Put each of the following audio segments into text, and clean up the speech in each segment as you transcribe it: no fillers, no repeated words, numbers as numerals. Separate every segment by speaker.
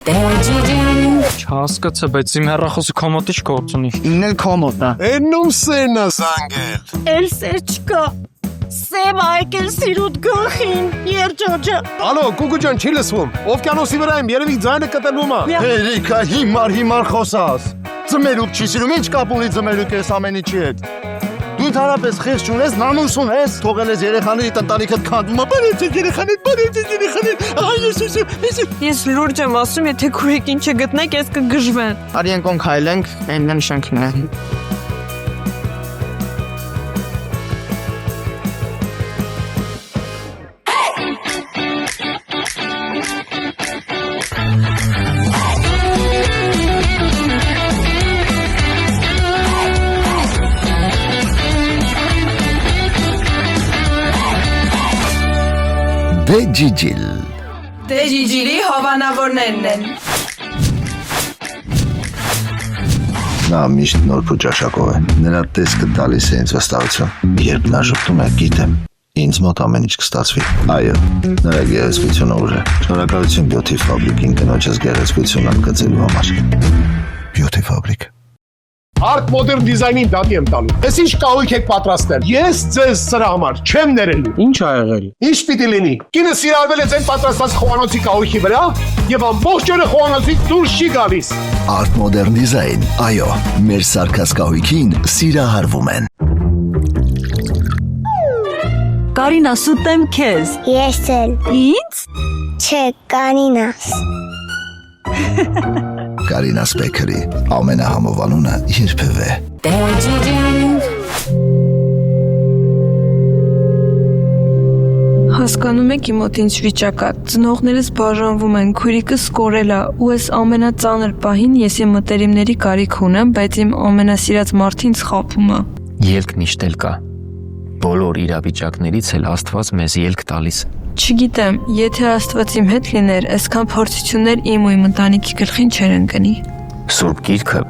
Speaker 1: Չհասկացա, բայց իմ հեռախոսը կոմոդի չգործ ունի։
Speaker 2: Ինն էլ կոմոդ է։
Speaker 3: Էնում սերնա զանգել։
Speaker 4: Էլ չկա։ Սև այկել սիրուտ գլխին, երջոջը։
Speaker 3: Ալո, Գուգու ջան, չի լսվում։ Օվկիանոսի վրա եմ, երևի ձայնը կտրվում է։
Speaker 2: Հերիքա հիմար խոսած։ Ձմերուկ չի սիրում, ինչ կապ ունի ձմերուկ ես ամեն ինչի հետ։ Դու ընդհանրապես խեղճ ունես, նանուս ունես, թողել ես երեխաների տնտանիքդ քանդում, բարեց երեխաներ։
Speaker 4: Ես լուրջ եմ ասում, եթե քուրիկին չգտնեք, ես կգժվեն։
Speaker 2: Արի ընկոն քայլենք, այնն շենքն է։
Speaker 5: Դեջիջիլ
Speaker 4: Դեջիջիլի հովանավորներն են։
Speaker 5: Նա միշտ նոր փոճաշակով է։ Նրա տեսքը տալիս է ինձ վստահություն։ Երբ նա ժպտում է, գիտեմ, ինձ մոտ ամեն ինչ կստացվի։ Այո, նրա գեղեցկությունը ուժ է։ Շնորհակալություն Բյութի ֆաբրիկին կնոջս գեղեցկությունը ընդգծելու համար։ Բյութի ֆաբրիկ։
Speaker 3: Արտ մոդեռն դիզայնին դատի եմ տալու։ Ես ինչ կահույք եք պատրաստել։ Ես ձեզ սրա համար չեմ ներելու։
Speaker 1: Ինչ ա եղել։
Speaker 3: Ինչ պիտի լինի։ Կինը սիրալվել է ձեն պատրաստած խոհանոցի կահույքի վրա եւ ամբողջ օրը խոհանոցից դուրս չի գալիս։
Speaker 5: Արտ մոդեռն դիզայն։ Այո, մեր սարքած կահույքին սիրահարվում են։
Speaker 4: Կարինա, սուտեմ քեզ։
Speaker 6: Ես էլ։
Speaker 4: Ինձ։
Speaker 6: Չէ, կանինաս։
Speaker 5: Կարինաս Բեքերի ամենահամովանունը երբևէ։
Speaker 4: Հասկանում եք իմ մոտ ինչ վիճակա։ Ծնողներս բաժանվում են, քույրիկս կորել է, ու այս ամենածանր պահին ես իմ մտերիմների կարիք ունեմ, բայց իմ ամենասիրած մարդին սխալվում է։
Speaker 7: Ելք միշտ էլ կա։ Բոլոր իրավիճակներից էլ Աստված մեզ ելք տալիս։
Speaker 4: Չգիտեմ, եթե Աստված իմ հետ լիներ, այսքան փորձություններ իմ ու իմ ընտանիքի գլխին չեր ընկնի։
Speaker 7: Սուրբ Գիրքը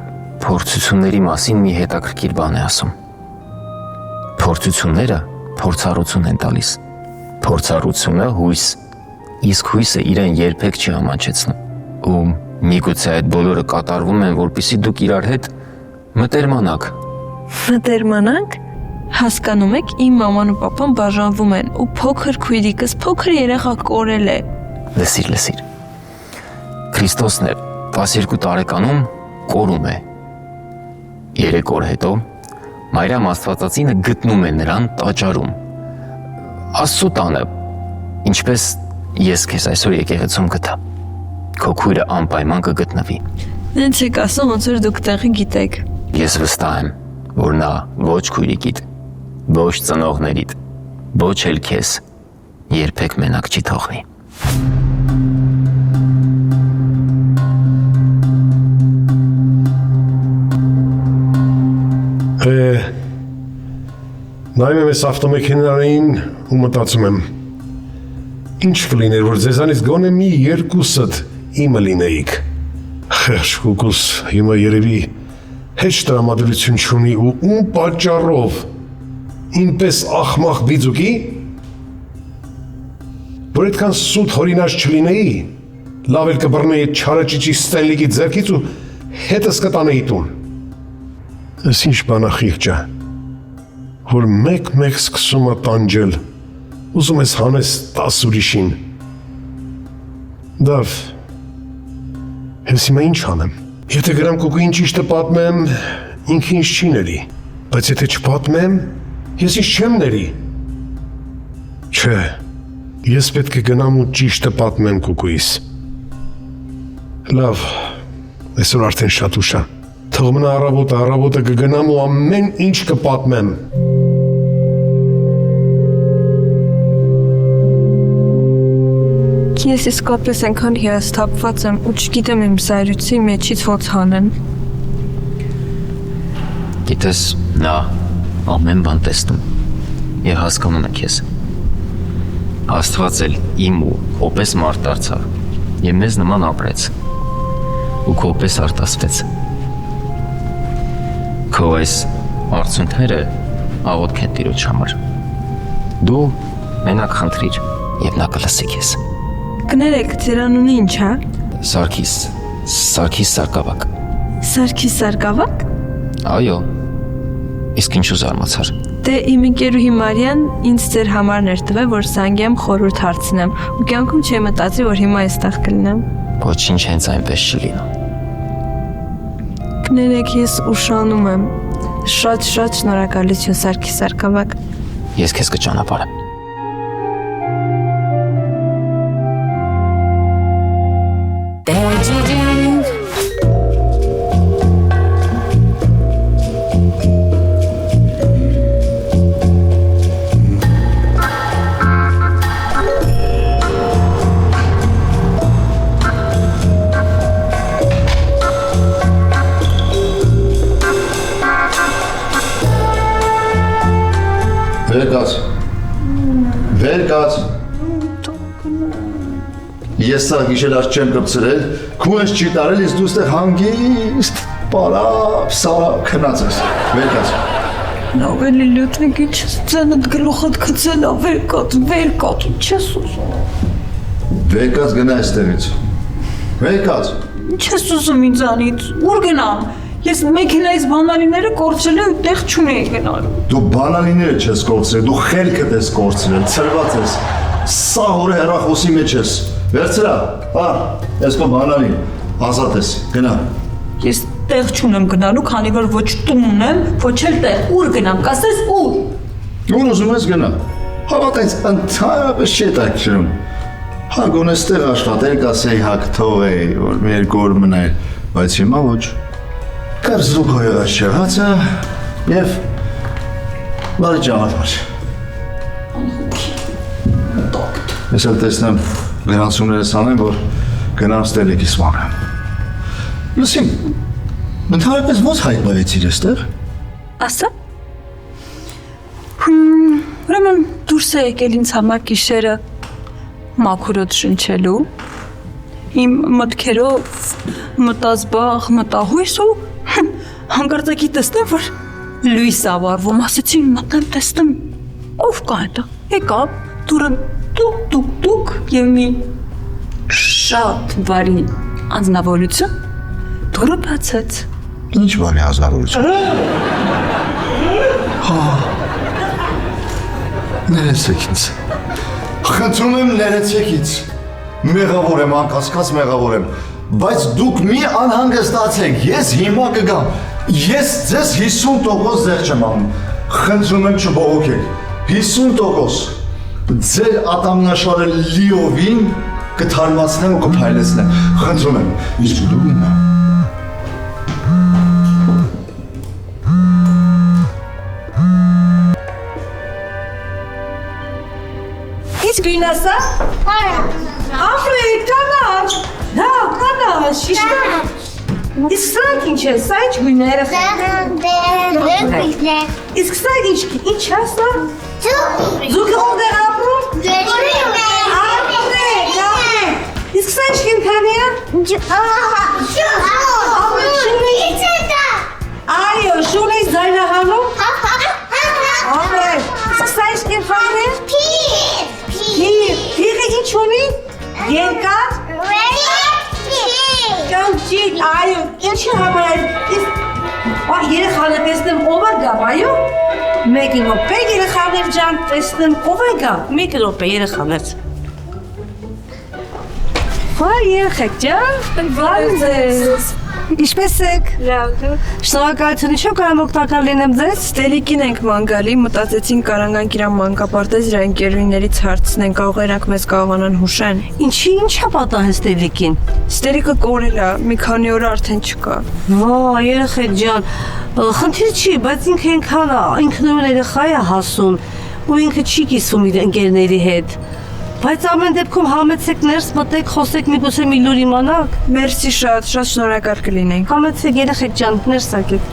Speaker 7: փորձությունների մասին մի հետաքրքիր բան է ասում։ Փորձությունները փորձառություն են տալիս։ Փորձառությունը հույս, իսկ հույսը իրեն երբեք չի ամաչեցնում։ Ու միգուցե այդ բոլորը կատարվում են, որպեսզի դուք իրար հետ մտերմանաք։
Speaker 4: Մտերմանանք։ Հասկանում եք, իմ մաման ու պապան բաժանվում են, ու փոքր քույրիկս փոքր երեխա կորել է։
Speaker 7: Լսիր։ Քրիստոսն է 12 տարեկանում կորում է։ 3 օր հետո Մարիամ Աստվածածինը գտնում է նրան տաճարում։ Աստծո տանը, ինչպես ես քեզ այսօր եկեղեցում գտա։ Քո քույրը անպայման կգտնվի։
Speaker 4: Ինչ եք ասում, ոնց որ դուք տեղը գիտեք։
Speaker 7: Ես վստահ եմ, որ նա ոչ քույրիկիդ, ոչ ծնողներիդ, ոչ էլ քեզ երբեք մենակ չի թողնի։
Speaker 3: Նայում եմ այս ավտոմեքենային ու մտածում եմ, ինչ կլիներ, որ ձեզանից գոնե մի երկուսդ իմը լինեիք։ Խեղճ Գուգուս հիմա երևի հեչ տրամադրություն չունի ու ում պատճառով ինպես ախմախ բիձուկի, որ այդքան սուտ հորինած չլինեի, լավ էլ կբռնեի այդ չարաճիճի Ստենլիկի ձեռքից ու հետս կտանեի տուն։ Այս ինչ բանախիղճ է, որ մեկ-մեկ սկսում է տանջել, ուզում ես հանես 10 ուրիշին։ Դավ, ես հիմա ինչ անեմ։ Եթե գրամ Գուգուին ճիշտը պատմեմ, ինքը ինձ չի ների, բայց եթե չպատմեմ, ես ինձ չեմ ների։ Չէ, ես պետք է գնամ ու ճիշտը պատմեմ Գուգուիս։ Լավ, այսօր արդեն շատ ուշ է։ Թող մնա առավոտը կգնամ ու ամեն ինչ կպատմեմ։
Speaker 4: Ես իսկապես այնքան հիասթափված եմ ու չգիտեմ իմ զայրույցի մեջից ոնց հանեմ։
Speaker 7: Գիտես, նա ամեն բան տեսնում եւ հասկանում է քեզ։ Աստված էլ իմ ու քոպես մարդ դարձավ եւ մեզ նման ապրեց ու քոպես արտասվեց։ Քո այս արցունքները աղոթք են Տիրոջ համար։ Դու մենակ խնդրիր եւ նա կլսի քեզ։
Speaker 4: Կներեք, ձեր անունը ինչ է։
Speaker 7: Սարգիս Սարգսակ։
Speaker 4: Սարգիս Սարգսակ։
Speaker 7: Այո։ Իսկ ինչու զարմացար։
Speaker 4: Դե իմ ընկերուհի Մարիան ինձ ձեր համարն էր տվել, որ զանգեմ խորհուրդ հարցնեմ, ու կյանքում չի մտածի, որ հիմա այստեղ կլինեմ։
Speaker 7: Ոչինչ հենց այնպես չլինի։
Speaker 4: Կներեք, ես ուշանում եմ։ Շատ շնորհակալություն Սարգիս Սարգսակ։
Speaker 7: Ես քեզ կճանապարհեմ։
Speaker 2: Վեր կաց։ Ես սա գիշերած չեմ կպցրել, քու ես չի տարել, ես դու ստեղ հանգիստ, պարապ, սարապ, քնած ես։ Վեր կաց։
Speaker 4: Ավելի լյութնեք ինչ ծանդ գլուխդ կծել, վեր կաց, չես ուզում։
Speaker 2: Վեր կաց գնա այստեղից։ Վեր կաց։
Speaker 8: Ինչ ես ուզում ինձանից, ուր գնամ, ես մեքենայից բանալիները կորցրել եմ, տեղ չունեի գնալու։
Speaker 2: Դու բանալիները չես կորցրել, դու խելքդ ես կորցրել, ցրված ես, սա հորը հեռախոսի մեջ ես, վերցրա, ես կո բանալին, ազատ ես, գնա։
Speaker 8: Ես տեղ չունեմ գնալու, քանի որ ոչ տուն ունեմ, ոչ էլ տեղ, ուր գնամ, կասես ուր։
Speaker 2: Ուր ուզում ես գնա, հավատայց ընդհանրապես չի հետաքրքրում, գոնե ստեղ աշխատել, կասեի հագթող էի, որ մի երկու օր մնայր, բայց հիմա ոչ։ Կրզուկ հոյողաց չեղացը և բարի ճանապարհ։ Ես էլ տեսնեմ գրանցումներս անեմ, որ գնամ ստելեկիս մանեմ։ Լսիմ, ընդհանրապես ոնց հայտնվեցիր այստեղ։
Speaker 8: Ասա։ Ուրեմն դուրս է եկել ինձ համար գիշերը մաքուրոտ շնչելու, իմ մտքերով մտազբաղ, մտահույս ու հանկարծակի տեսնեմ, որ լույս ավարվում, ասեցի մտնեմ տեսնեմ, ով կա հետը, եկավ, դուրը տուկ և մի շատ բարի անձնավորություն դուրը բացեց։
Speaker 2: Ինչ բարի անձնավորություն։ Ներեցեք ինձ։ Խնդրում եմ ներեցեք ինձ։ Մեղավոր եմ, անկասկած մեղավոր եմ, բայց դուք մի անհանգստացեք, ես հիմա կգամ, ես ձեզ 50% ձեր չեմ անում, խնդրում եմ չբողոքեք, 50%, ձեր ատամնաշարը լիովին կթարմացնեմ ու կփայլեցնեմ, խնդրում եմ, իսկ դուք նա։
Speaker 8: Իսկ գույնասա։ Ապրեք, կանաչ, դա կանաչ, շիշկան։ Իսկ սրանք ինչ է, սա ինչ գույները Իսկ սա ինչ է սա։ Զուգը ոնտեղ ապրում։ Ապրեք։ Իսկ սա ինչ կենքանի է։ Այո, շուն ես զայնահանում։ Ապրեք, իսկ սա ինչ կենքանի է։ Փիղը ինչ ունի։ Երկար։ Կանջիկ, այո, ինչի համար երեխան է տեսնեմ ով է գավ, այո։ Մեկ րոպե երեխաներ ջան տեսնեմ ով է գավ, մեկ րոպե երեխաներ։ Երեխեք ջան, վայ Ինչպես եք։ Շնորհակալություն, ինչու կարամ օգտակար լինեմ ձեզ։
Speaker 4: Ստելիկին ենք ման գալի, մտածեցին կարանկանք իրան մանկապարտեզ իր ընկերուհիներից հարցնեն, կարող երանք մեզ կարողանան հուշեն։
Speaker 8: Ինչ է պատահել Ստելիկին։
Speaker 4: Ստելիկը կորել է, մի քանի օր արդեն չկա։
Speaker 8: Վայ, երեխեք ջան, խնդիր չի, բայց ինքը ինքան ինքնուրույն երեխա է հասուն, ու ինքը չի կիսվում իր ընկերների հետ։ Բայց ամեն դեպքում համեցեք ներս մտեք, խոսեք միգուցե մի լուր իմանաք։
Speaker 4: Մերսի շատ շնորհակալ կլինենք։
Speaker 8: Համեցեք երեխեք ջան, ներս եկեք։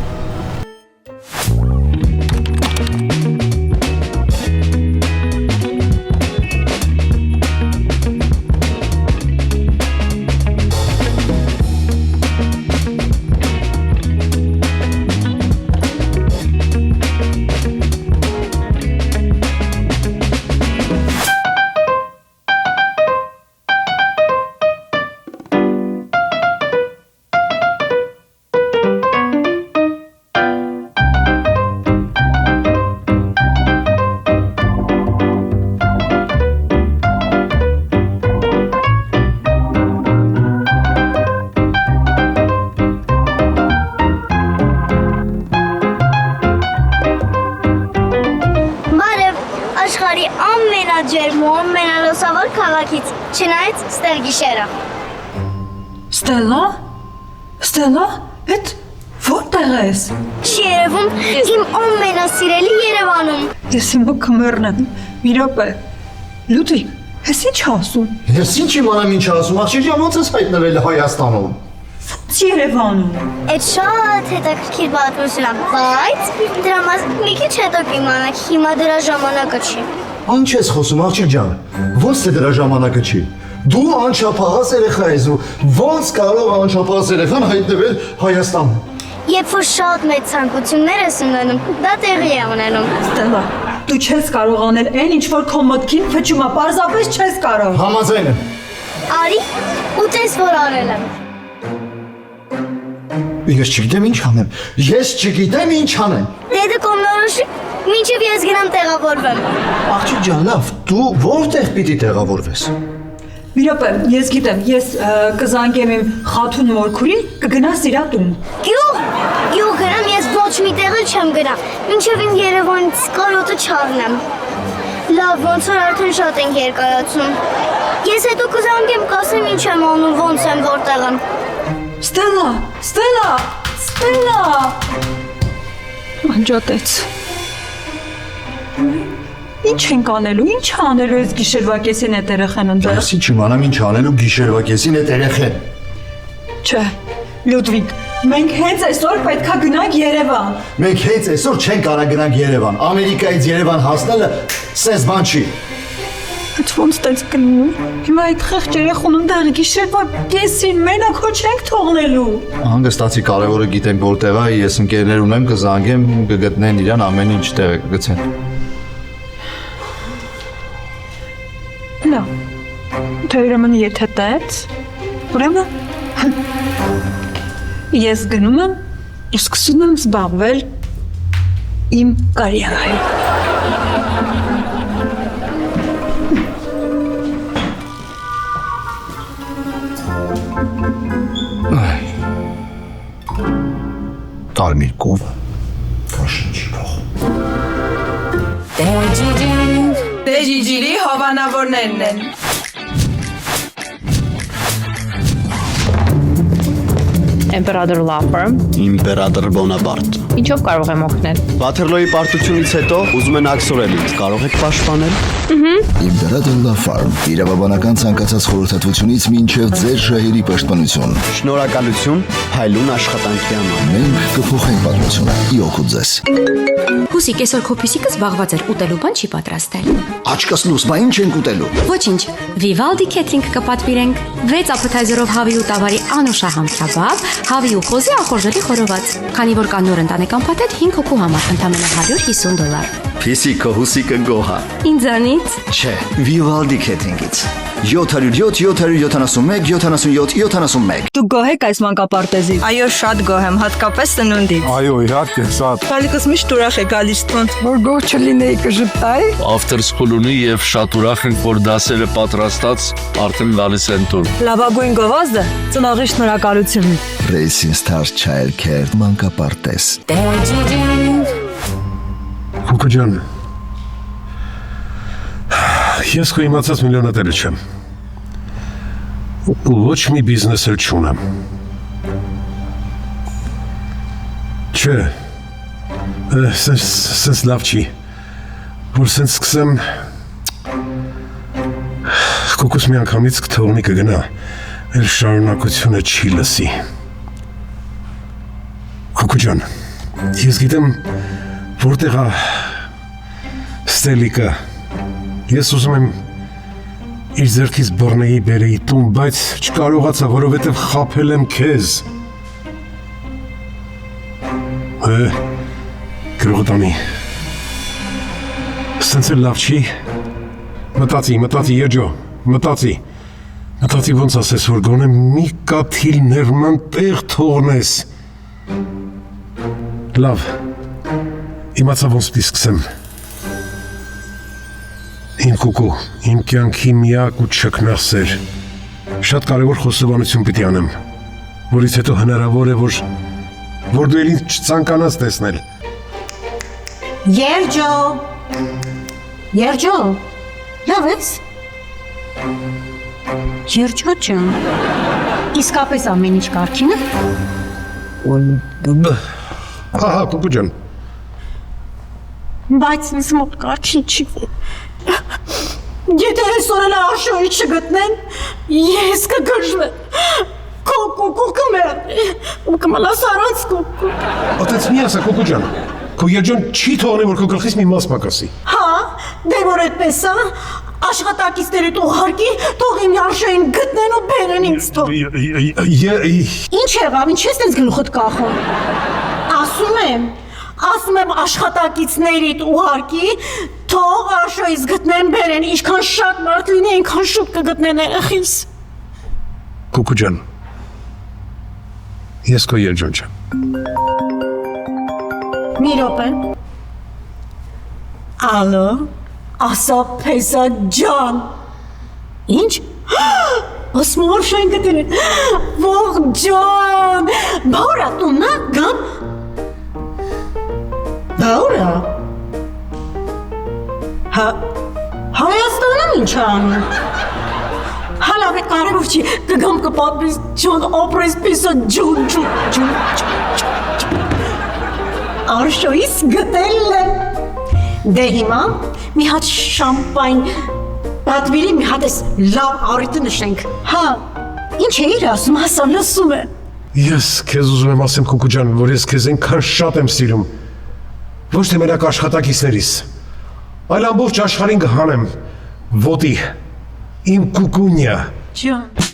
Speaker 6: ջերմում մենալոսավոր քաղաքից, չնայած ստեղ գիշերը։
Speaker 4: Ստելա։ Ստելա, այդ որտեղ ես։
Speaker 6: Չի երևում իմ ամենասիրելի Երևանում։
Speaker 4: Ես հիմա կմեռնեմ։ Մի րոպե։ Լուդվիգ, ես ինչ ասում։
Speaker 2: Ես ինչ իմանամ ինչ ասում, աղջիկյան ոնց ես հայտնվել Հայաստանում։
Speaker 4: Երևանում։
Speaker 6: Այդ շատ հետաքրքիր պատմություն է, բայց դրա մասին մի քիչ հետո կիմանաք, հիմա դրա ժամանակը չի։
Speaker 2: Ինչ ես խոսում, աղջիկ ջան։ Ոնց թե դրա ժամանակը չի։ Դու անչափահաս երեխա ես ու ոնց կարող է անչափահաս երեխան հայտնվել Հայաստանում։
Speaker 6: Երբ որ շատ մեծ ցանկություններ ես ունենում, դա տեղի է ունենում։
Speaker 4: Ստելա, դու չես կարող անել այն, ինչ որ քո մտքին փչում է, պարզապես չես կարող։
Speaker 2: Համաձայն եմ։
Speaker 6: Արի ու տես որ արել եմ։
Speaker 2: Ես չգիտեմ ինչ անեմ։ Ես չգիտեմ ինչ անեմ։
Speaker 6: Դե կողմնորոշի, մինչև ես գնամ տեղավորվեմ։
Speaker 2: Աղջիկ ջան, լավ, դու որտեղ պիտի տեղավորվես։
Speaker 4: Մի րոպե, ես գիտեմ, ես կզանգեմ իմ խաթուն մորքուրին, կգնաս իրա տուն։
Speaker 6: Գյուղ գնամ, ես ոչ մի տեղը չեմ գնա, մինչև իմ Երևանից կարոտը չառնեմ։ Լավ, ոնց որ արդեն շատ ենք երկարացում։ Ես հետո կզանգեմ, կասեմ ինչ եմ անում, ոնց եմ, որտեղ եմ։
Speaker 4: Ստելա, Ստելա, Ստելա։ Անջատեց։ Ինչ ենք անելու, ինչ անելու ես գիշերվա կեսին այդ երեխան ընդեղ։
Speaker 2: Ես ինչ իմանամ ինչ անելու գիշերվա կեսին այդ երեխեն։
Speaker 4: Չէ, Լուդվիգ, մենք հենց այսօր պետքա գնանք Երևան։
Speaker 2: Մենք հենց այսօր չենք կարող գնանք Երևան։ Ամերիկայից Երևան հասնելը սենց բան չի։
Speaker 4: Այդ ոնց տենց կնում։ Հիմա այդ խեղճ երեխուն ընդեղ գիշերվա կեսին մենակ հո չենք թողնելու։
Speaker 2: Հանգստացի կարևորը գիտեմ որտեղ է, ես ընկերներ ունեմ, կզանգեմ, կգտնեն իրան ամեն ինչ տեղ կգցեն։
Speaker 4: Լավ։ Թե ուրեմն եթե տենց, ուրեմն ես գնում եմ ու սկսում եմ զբաղվել իմ կարիերայով։
Speaker 2: Տարմիր կով, կաշն չի փող։
Speaker 4: Դեջիջիլի հովանավորներն են։
Speaker 9: Imperator Law Firm։
Speaker 10: Իմպերատոր Բոնապարտ։
Speaker 9: Ինչով կարող եմ օգնել։
Speaker 10: Վաթերլոյի պարտությունից հետո ուզում են աքսորել ինձ, կարող եք պաշտպանել։
Speaker 5: Իմպերատոր Law Firm իրավաբանական ցանկացած խորհրդատվությունից մինչև ձեր շահերի պաշտպանություն։
Speaker 10: Շնորհակալություն հայլուն աշխատանքի համար։
Speaker 5: Մենք կփոխենք պատմությունը։ Ի օգուտ ձեզ։
Speaker 11: Հուսիկ, այսօր քո փիսիկը զբաղված էր, ուտելու բան չի պատրաստել։
Speaker 5: Աչքս լույս, բա ինչ ենք ուտելու։
Speaker 11: Ոչինչ, Vivaldi Catering կպատվիրենք 6 appetizer-ով հավի ու տավարի անուշահամ քաբաբ, հավի ու խոզի ախորժելի խորոված։ Քանի որ կա նոր ընտանեկան փաթեթ 5 հոգու համար, ընդամենը $150։
Speaker 10: Փիսիկը հուսիկը գոհա։
Speaker 11: Ինձանից։
Speaker 5: Չէ, Vivaldi Catering-ից։ 707 771 77 71։
Speaker 4: Դու գոհ եք այս մանկապարտեզից։
Speaker 12: Այո, շատ գոհ եմ, հատկապես ծնունդի։
Speaker 3: Այո, իհարկե, շատ։
Speaker 12: Բալիկս միշտ ուրախ է գալիս տուն։
Speaker 4: Որ գոհ չլինեի կժպտայի։
Speaker 13: After school ունի եւ շատ ուրախ ենք, որ դասերը պատրաստած արդեն գալիս են տուն։
Speaker 12: Լավագույն գովազդը ծնողի շնորհակալություն։
Speaker 5: Racing Stars Childcare մանկապարտեզ։
Speaker 3: Քուկու ջան։ Ես քո իմացած միլիոնատերը չեմ։ Ոչ մի բիզնես էլ չունեմ։ Չէ։ Սենց լավ չի։ Որ սենց սկսեմ կոկոս մի անգամից կթողնի կգնա, էլ շարունակությունը չի լսի։ Քուկու ջան, ես գիտեմ որտեղ է Ստելիկը։ Ես ուզում եմ իր ձեռքից բռնեի բերեի տուն, բայց չկարողացա, որովհետև խաբել եմ քեզ։ Գրողտանի։ Սենց էլ լավ չի։ Մտածի, երջո, մտածի ոնց ասես, որ գոնե մի կաթիլ ներման տեղ թողնես։ Լավ, իմացա ոնց պիտի սկսեմ։ Իմ կուկու, իմ կյանքի միակ ու չքնաղ սեր։ Շատ կարևոր խոստովանություն պիտի անեմ, որից հետո հնարավոր է, որ դու էլ ինձ չցանկանաս տեսնել։
Speaker 8: Երջո, Լավ ես։ Երջոտ ջան։ Իսկապես ամեն ինչ կարգին է։
Speaker 3: Ահա, կուկու ջան։
Speaker 8: Բայց ինձ մոտ կարգին չի։ Եթե այսօր էլ Աշոյի չգտնեն, ես կգժվեմ։ Կոկու կմեր։ Կմնաս առանց կոկու։
Speaker 3: Ատեց մի ասա, կուկու ջան։ Քո երջոն չի թողնի, որ քո գլխից մի մաս պակասի։
Speaker 8: Հա, դե որ այդպես է, աշխատակիցներիդ ուղարկի, թող իմ Աշոյին գտնեն ու բերեն ինձ թող։ Ինչ եղավ, ինչ ես տենց գլուխդ կախում։ Ասում եմ աշխատակիցներիդ ուղարկի, թող Աշոյից գտնեն բերեն, ինչքան շատ մարդ լինի, այնքան շուտ կգտնեն երեխիս։
Speaker 3: Կուկու ջան, ես քո երջոն չեմ։
Speaker 8: Մի րոպե։ Ալո, ասա փեսա ջան։ Ինչ։ Ասում Աշոյին գտնեն։ Ող ջան, բաուրա տուննա գամ։ Բաուրա։ Հայաստանում ինչ անում։ Հալավ է կարևոր չի, կգամ կպատմիս ջան, ապրես պիսը ջուն։ Աշոյից գտել է։ Դե հիմա մի հատ շամպայն պատվիրի, մի հատ ես լավ առիթը նշենք։ Հա, ինչ էիր ասում, հասա լսում է։
Speaker 3: Ես քեզ ուզում եմ ասեմ, կուկու ջան, որ ես քեզ այնքան շատ եմ սիրում։ Ոչ թե մենակ աշխատակիցներիս, այլ ամբողջ աշխարհին կհանեմ, ոտի, իմ կուկունյա։
Speaker 8: Ջան։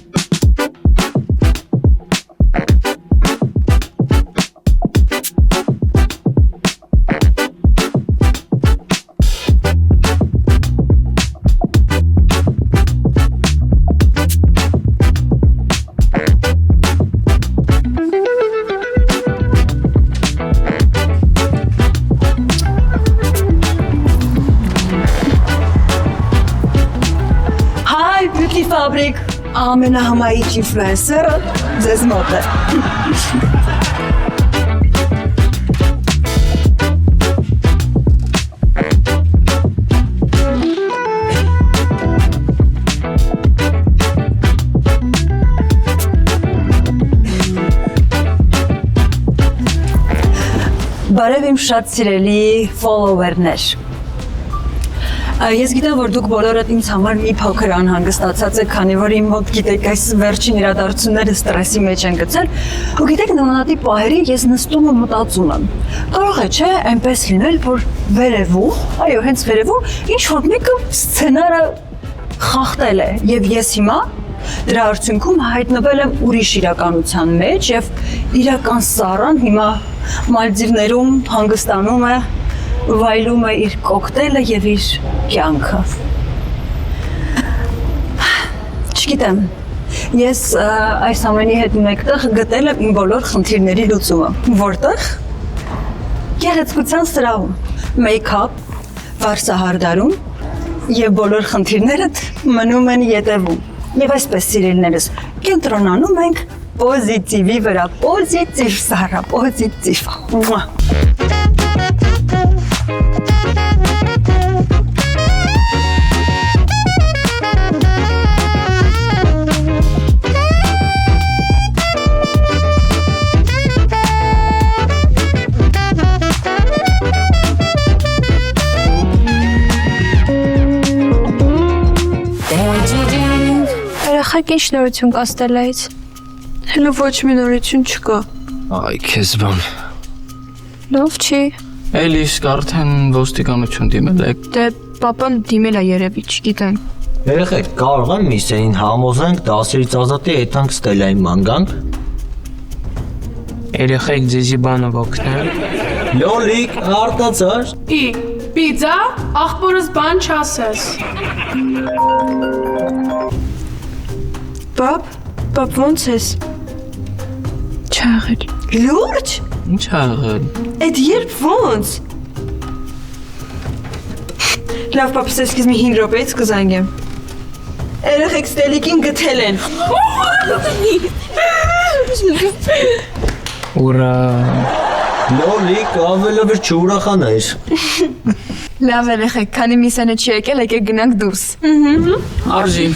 Speaker 12: Ֆաբրիկ ամենահամայիչ ինֆլուենսերը ձեզ մոտ է։ Բարև իմ շատ սիրելի ֆոլոուերներ։ Ես գիտեմ, որ դուք բոլորդ ինձ համար մի փոքր անհանգստացած եք, քանի որ իմ մոտ գիտեք այս վերջին իրադարձությունները ստրեսի մեջ են գցել, ու գիտեք նմանատիպ պահերին ես նստում ու մտածում եմ։ Կարող է չէ այնպես լինել, որ վերևում, այո, հենց վերևում ինչ որ մեկը սցենարը խախտել է, եւ ես հիմա դրա արդյունքում հայտնվել եմ ուրիշ իրականության մեջ եւ իրական Սառան հիմա Մալդիվներում հանգստանում է, վայելում է իր կոկտեյլը եւ իր կյանքը։ Չգիտեմ, ես այս ամենի հետ մեկտեղ գտել եմ իմ բոլոր խնդիրների լուծումը, որտեղ գեղեցկության սրահում, մեյքափ, վարսահարդարում եւ բոլոր խնդիրներդ մնում են ետևում։ Եվ այսպես սիրելիներս, կենտրոնանում ենք պոզիտիվի վրա, պոզիտիվ Սառա, պոզիտիվ։
Speaker 4: Երեխեք ինչ նորություն կա Ստելայից։ Հələ ոչ մի նորություն չկա։
Speaker 1: Այ քեզ բան։
Speaker 4: Լավ չի։
Speaker 1: Էլի իսկ արդեն ոստիկանություն դիմել եք։
Speaker 4: Դե պապան դիմել է երևի, չգիտեմ։
Speaker 14: Երեխեք, կարող եմ Միսեին համոզենք դասերից ազատի եթանք Ստելային ման գանք։
Speaker 1: Երեխեք ձեզի բանով օգնել։
Speaker 14: Լոլիկ, արտացար։
Speaker 15: Պիզա, աղբորս բան չասես։
Speaker 4: Պապ ոնց ես։ Չաղել։
Speaker 8: Լուրջ։
Speaker 1: Ինչ աղել։
Speaker 4: Էդ երբ ոնց։ Լավ պապ, սկիզբ մի 5 րոպեից կզանգեմ։ Երեխեք Ստելիկին գտել են։
Speaker 1: Ուրա։
Speaker 14: Լոլիկ, ավելը վեր չուրախանայր։
Speaker 4: Լավ երեխեք, քանի միսանը չի եկել, եկեք գնանք դուրս։
Speaker 1: Արժի։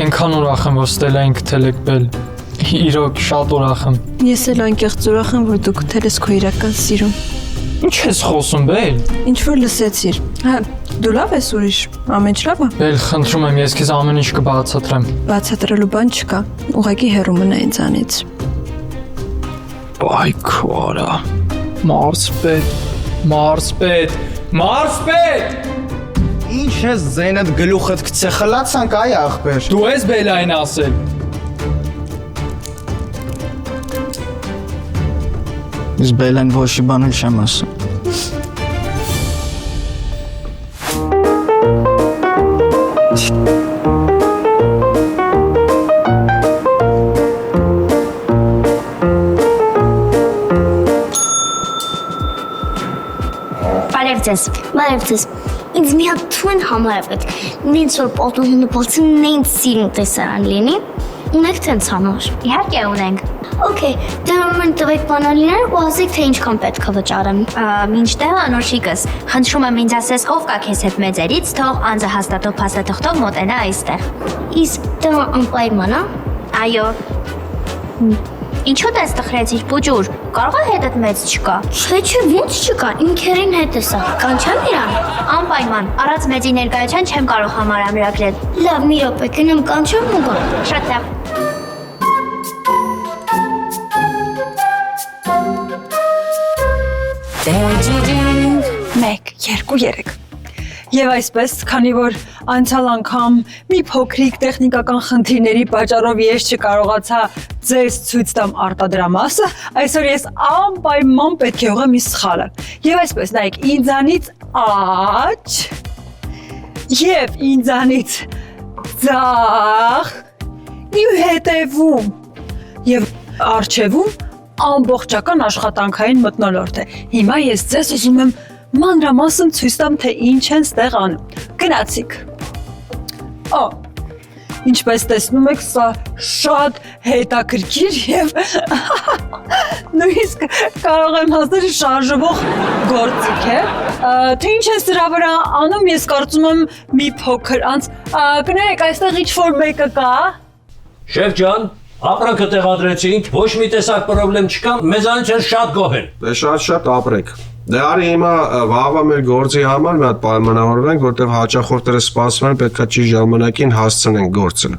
Speaker 1: Ինքան ուրախ եմ, որ Ստելային գտել եք բել։ Իրոք շատ ուրախ եմ։
Speaker 4: Ես էլ անկեղծ ուրախ եմ, որ դու գտել ես քո իրական սիրուն։
Speaker 1: Ինչ ես խոսում, բել։
Speaker 4: Ինչ որ լսեցիր։ Հա, դու լավ ես ուրիշ, ամեն ինչ լավ է։
Speaker 1: Բել, խնդրում եմ, ես քեզ ամեն ինչ կբացատրեմ։
Speaker 4: Բացատրելու բան չկա։ Ուղղակի հեռու մնա ինձանից։
Speaker 1: Բայ քորա։ Մարսպետ, Մարսպետ, Մարսպետ։
Speaker 16: Ինչ ես Զեյնդ գլուխդ գցե խլացանք այ ախպեր։
Speaker 1: Դու ես Բելային ասել։
Speaker 16: Ես Բելան ոչի բան չեմ ասում։
Speaker 6: Բարև ձեզ։ Ինձ մի հատ թույն համար է պետք։ Նենց որ պատուհինը բացի նենց սիրուն տեսարան լինի։ Ունեք տենց համար։ Իհարկե ունենք։ Okay, դե ուրեմն տվեք բանալիները ու ասեք թե ինչքան պետք է վճարեմ։
Speaker 17: Մինչդեռ անոշիկս, խնդրում եմ ինձ ասես ով կա քեզ հետ մեծերից, թող անձը հաստատող փաստաթղթով մոտենա այստեղ։
Speaker 6: Իսկ դա անպայման է։
Speaker 17: Այո։ Ինչու դες տխրեցիր պուջուր, կարող է հետդ մեծ չկա։
Speaker 6: Չէ, ոնց չկա, իմ քերին հետ է սա, կանչեմ իրան։
Speaker 17: Անպայման, առանց մեծի ներկայության չեմ կարող համարամրագրել։
Speaker 6: Լավ, մի րոպե, գնամ կանչեմ ու գամ։
Speaker 17: Շատ լավ։
Speaker 12: Մեկ, երկու, երեք։ Եվ այսպես, քանի որ անցյալ անգամ մի փոքրիկ տեխնիկական խնդիրների պատճառով ես չկարողացա ձեզ ցույց տամ արտադրամասը, այսօր ես անպայման պետք է ուղղեմ մի սխալը։ Եվ այսպես, նայեք, ինձանից աջ եւ ինձանից ձախ իմ հետևում եւ առջևում ամբողջական աշխատանքային մթնոլորտ է։ Հիմա ես ձեզ ուզում եմ մանրամասն ցույց տամ, թե ինչ են ստեղ անում։ Գնացիք։ Ինչպես տեսնում եք, սա շատ հետաքրքիր եւ նույնիսկ կարող եմ հասնել շարժվող գործիք է։ Թե ինչ է սրա վրա անում, ես կարծում եմ մի փոքր անց գնայեք, այստեղ ինչ-որ մեկը կա։
Speaker 18: Շեֆ ջան, ապրանքը տեղադրեցինք, ոչ մի տեսակ պրոբլեմ չկա, մեզանից են շատ գոհ են։
Speaker 3: Դե շատ ապրեք։ Դե արի հիմա վաղվա մեր գործի համար մի հատ պայմանավորվենք, որտեղ հաճախորդները սպասում են, պետքա ճիշտ ժամանակին հասցնենք գործը։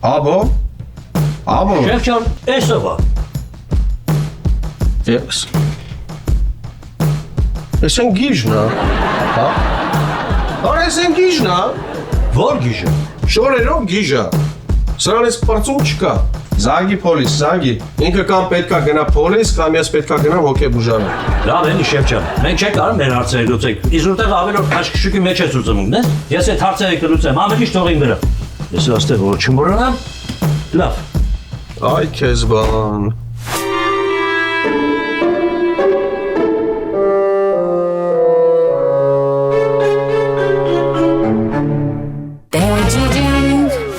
Speaker 3: Աբո։
Speaker 18: Շեֆ ջան, էսով է։
Speaker 3: Yes։ Ես են գիժն է, հա։ Արա ես են գիժն է։
Speaker 18: Որ գիժը։
Speaker 3: Շորերով գիժը։ Սրանից պրծում չկա։ Զանգի պոլիս, զանգի։ Ինքը կամ պետքա գնա պոլիս, կամ ես պետքա գնամ հոգեբուժարան։
Speaker 18: Լավ էլի շեֆ ջան, մենք չենք կարող մեր հարցերը լուծենք։ Իսկ որտեղ ավելորդ քաշքշուկի մեջ ես ուզում, դե՞։ Ես այդ հարցերը կլուծեմ, ամեն ինչ թողին վրա։ Ես աստեղ որ չմոռանամ։ Լավ։
Speaker 3: Այ քեզ բան։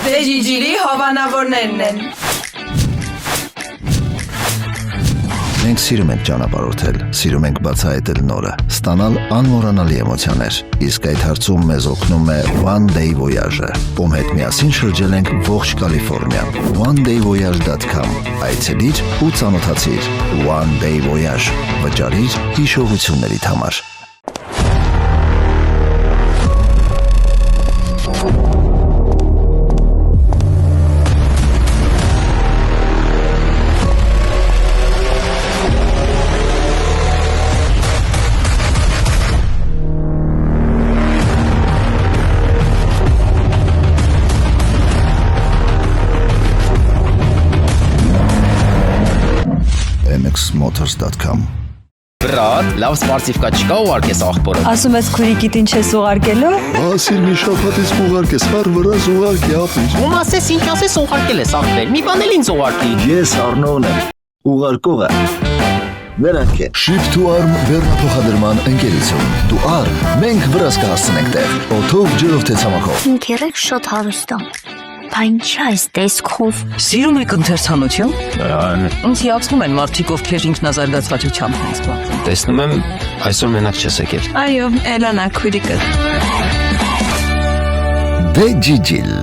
Speaker 4: Դեջիջիլի հովանավորներն են։
Speaker 5: Մենք սիրում ենք ճանապարհորդել, սիրում ենք բացահայտել նորը, ստանալ անմոռանալի էմոցիաներ։ Իսկ այդ հարցում մեզ օգնում է One Day Voyage-ը, ում հետ միասին շրջել ենք ողջ Կալիֆոռնիա։ OneDayVoyage.com այցելիր ու ծանոթացիր։ One Day Voyage, վճարիր հիշողություններիդ համար։ MXMotors.com
Speaker 19: Բրատ, լավ սպարտիվկա չկա ուղարկես աղբորը։
Speaker 12: Ասում ես քուրիկիտ ինչ ես ուղարկելու։
Speaker 5: Ասիր մի շաբաթից ուղարկես, վար վրազ ուղարկի ապիր։
Speaker 19: Ում ասես ինչ ասես ուղարկել ես աղբեր, մի բան էլ ինձ ուղարկի։
Speaker 5: Ես Արնոն եմ, ուղարկողը։ Նրանք են Ship to Arm վերնափոխադրման ընկերություն։ Դու առ, մենք վրազ կհասցնենք տեղ, օդով ջրով թե ցամաքով։
Speaker 6: Ինքերեք շատ հարուստ է։
Speaker 17: Բա ինչ այս տեսքով։
Speaker 12: Սիրում եք ընթերցանություն։
Speaker 7: Այո,
Speaker 12: Ինձ հիացնում են մարդիկ, ովքեր ինքնազարգացվածությամբ են զբաղվում։
Speaker 7: տեսնում եմ այսօր մենակ չես եկել։
Speaker 4: Այո, Էլանա քույրիկը։
Speaker 5: Վեջիջիլ